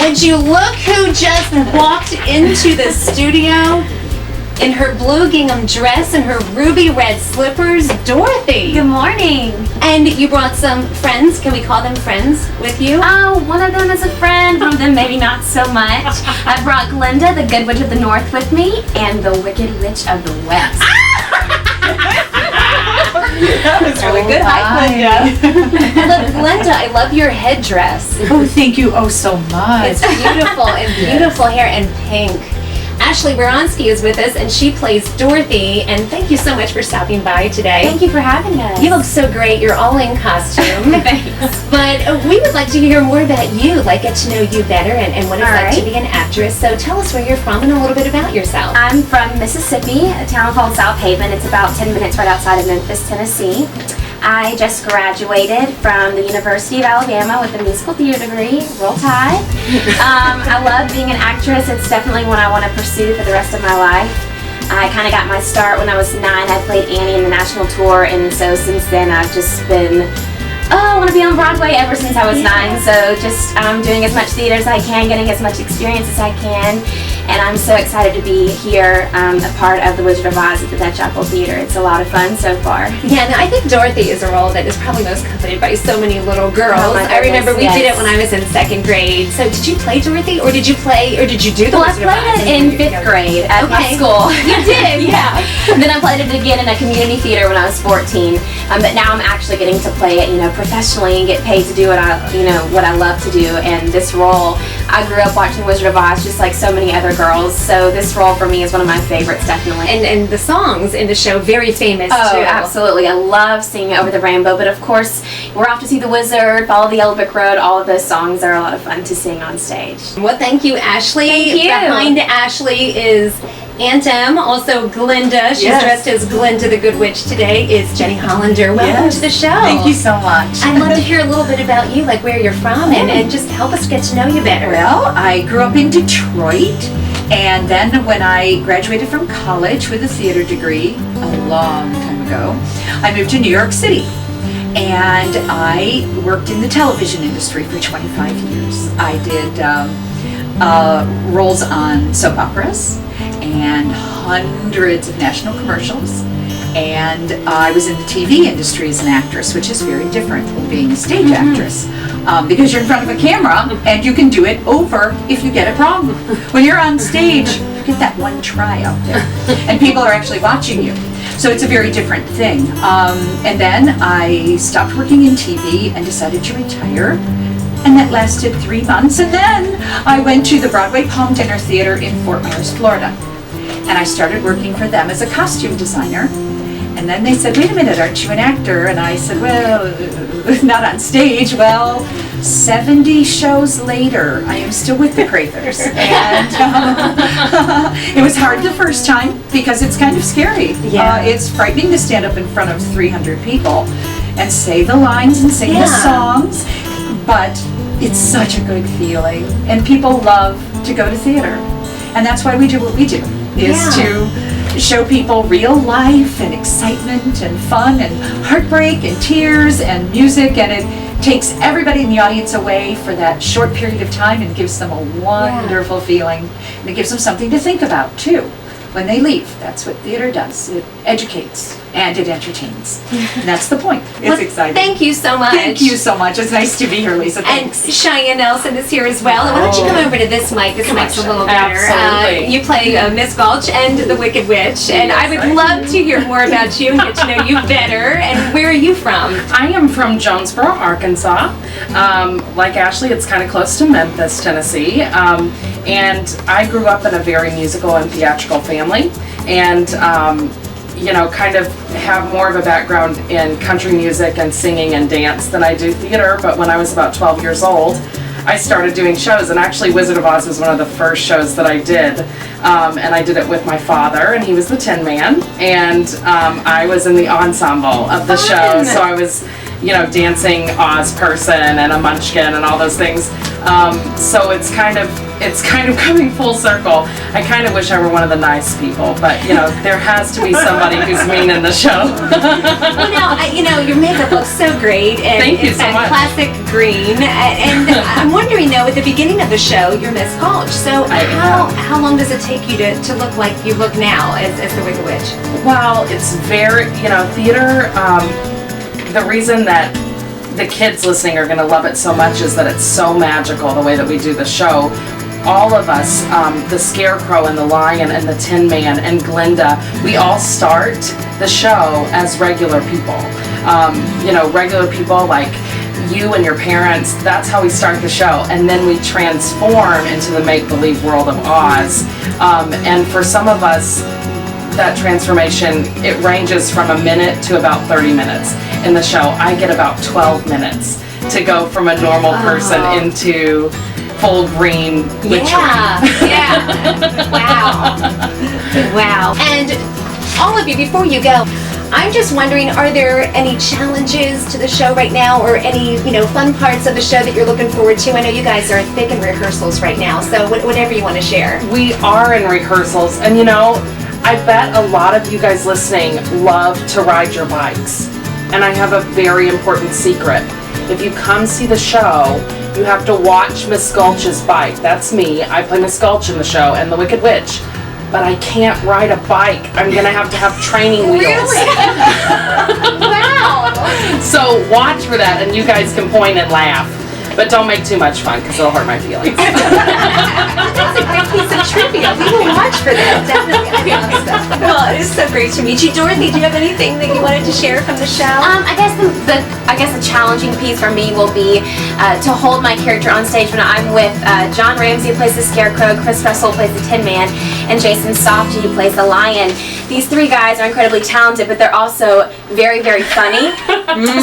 Would you look who just walked into the studio in her blue gingham dress and her ruby red slippers? Dorothy. Good morning. And you brought some friends, can we call them friends, with you? Oh, one of them is a friend, one of them maybe not so much. I brought Glinda, the Good Witch of the North, with me, and the Wicked Witch of the West. That was really good. Hi, Glinda. Look, Glinda, I love your headdress. Oh, thank you so much. It's beautiful, and beautiful hair, and pink. Ashley Baronski is with us, and she plays Dorothy, and thank you so much for stopping by today. Thank you for having us. You look so great. You're all in costume. Thanks. But we would like to hear more about you, like get to know you better and what it's All like to right. be an actress. So tell us where you're from and a little bit about yourself. I'm from Mississippi, a town called South Haven. It's about 10 minutes right outside of Memphis, Tennessee. I just graduated from the University of Alabama with a musical theater degree. Roll Tide. I love being an actress. It's definitely what I want to pursue for the rest of my life. I kind of got my start when I was 9. I played Annie in the national tour, and so since then I've just been, I want to be on Broadway ever since I was 9. So just doing as much theater as I can, getting as much experience as I can. And I'm so excited to be here, a part of The Wizard of Oz at the Dutch Apple Theater. It's a lot of fun so far. Yeah, no, I think Dorothy is a role that is probably most coveted by so many little girls. Oh my I remember we goodness, did it yes. when I was in 2nd grade. So did you play Dorothy, or did you do The Well, I Wizard of Oz? played it in 5th grade at my Okay. school. You did, Yeah. Then I played it again in a community theater when I was 14. But now I'm actually getting to play it, professionally and get paid to do what I love to do. And this role, I grew up watching Wizard of Oz just like so many other girls. So this role for me is one of my favorites, definitely. And the songs in the show, very famous Oh, too. absolutely. I love singing Over the Rainbow, but of course, we're off to see the Wizard, follow the Yellow Brick Road. All of those songs are a lot of fun to sing on stage. Well, thank you, Ashley. Thank you. Behind Ashley is Aunt Em, also Glinda. She's Yes. dressed as Glinda the Good Witch today. Is Jenny Hollander. Welcome Yes. to the show. Thank you so much. I'd love to hear a little bit about you, like where you're from, and just help us get to know you better. Well, I grew up in Detroit, and then when I graduated from college with a theater degree a long time ago, I moved to New York City. And I worked in the television industry for 25 years. I did roles on soap operas and hundreds of national commercials. And I was in the TV industry as an actress, which is very different than being a stage actress. Because you're in front of a camera and you can do it over if you get it wrong. When you're on stage, you get that one try out there. And people are actually watching you. So it's a very different thing. And then I stopped working in TV and decided to retire. And that lasted 3 months. And then I went to the Broadway Palm Dinner Theater in Fort Myers, Florida. And I started working for them as a costume designer. And then they said, wait a minute, aren't you an actor? And I said, well, not on stage. Well, 70 shows later, I am still with the Crathers. And it was hard the first time because it's kind of scary. Yeah. It's frightening to stand up in front of 300 people and say the lines and sing the songs. But it's such a good feeling. And people love to go to theater. And that's why we do what we do, is to show people real life and excitement and fun and heartbreak and tears and music, and it takes everybody in the audience away for that short period of time and gives them a wonderful feeling, and it gives them something to think about too when they leave. That's what theater does. It educates and it entertains. And that's the point. It's Well, exciting. Thank you so much. Thank you so much. It's nice to be here, Lisa. And Thanks. Cheyenne Nelson is here as well. Why don't you come over to this mic? This mic's a little better. Absolutely. You play Miss Gulch and the Wicked Witch, and I would love to hear more about you and get to know you better. And where are you from? I am from Jonesboro, Arkansas. Like Ashley, it's kind of close to Memphis, Tennessee. And I grew up in a very musical and theatrical family, and kind of have more of a background in country music and singing and dance than I do theater. But when I was about 12 years old, I started doing shows, and actually Wizard of Oz was one of the first shows that I did. And I did it with my father, and he was the Tin Man, and I was in the ensemble of the show. So I was dancing Oz person and a munchkin and all those things. So it's kind of coming full circle. I kind of wish I were one of the nice people, but there has to be somebody who's mean in the show. Well, now, your makeup looks so great, and Thank you it's so that much. classic green. And I'm wondering, though, at the beginning of the show, you're Miss College. So how long does it take you to look like you look now as the Wicked Witch? Well, it's very, theater, the reason that the kids listening are going to love it so much is that it's so magical the way that we do the show. All of us, the Scarecrow and the Lion and the Tin Man and Glinda, we all start the show as regular people. Regular people like you and your parents, that's how we start the show. And then we transform into the make-believe world of Oz. And for some of us, that transformation, it ranges from a minute to about 30 minutes. In the show, I get about 12 minutes to go from a normal person into full green witchery. Yeah. Wow. And all of you, before you go, I'm just wondering, are there any challenges to the show right now, or any, fun parts of the show that you're looking forward to? I know you guys are thick in rehearsals right now, so whatever you want to share. We are in rehearsals, and I bet a lot of you guys listening love to ride your bikes. And I have a very important secret. If you come see the show, you have to watch Miss Gulch's bike. That's me. I play Miss Gulch in the show and the Wicked Witch. But I can't ride a bike. I'm gonna have to have training wheels. Wow. So watch for that, and you guys can point and laugh. But don't make too much fun, because it'll hurt my feelings. That's a great piece of trivia. We will watch for that, definitely. Well, it is so great to meet you. Dorothy, do you have anything that you wanted to share from the show? I guess the challenging piece for me will be to hold my character on stage when I'm with John Ramsey, who plays the Scarecrow, Chris Russell, who plays the Tin Man, and Jason Softy, who plays the Lion. These three guys are incredibly talented, but they're also very, very funny.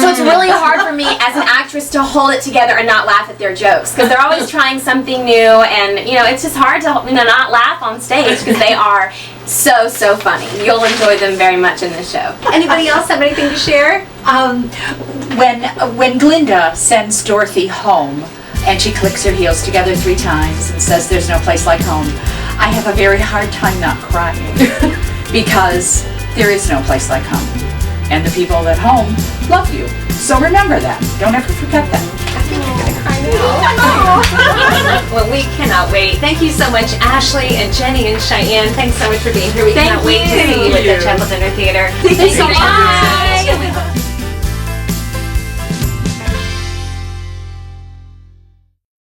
So it's really hard for me as an actress to hold it together and not laugh at their jokes, because they're always trying something new, and it's just hard to not laugh on stage, because they are so funny. You'll enjoy them very much in this show. Anybody else have anything to share? When Glinda sends Dorothy home and she clicks her heels together 3 times and says there's no place like home, I have a very hard time not crying because there is no place like home. And the people at home love you. So remember that. Don't ever forget that. Well, we cannot wait. Thank you so much, Ashley and Jenny and Cheyenne. Thanks so much for being here. We cannot wait to see you at the Chapel Dinner Theater. Thank you so much. Bye.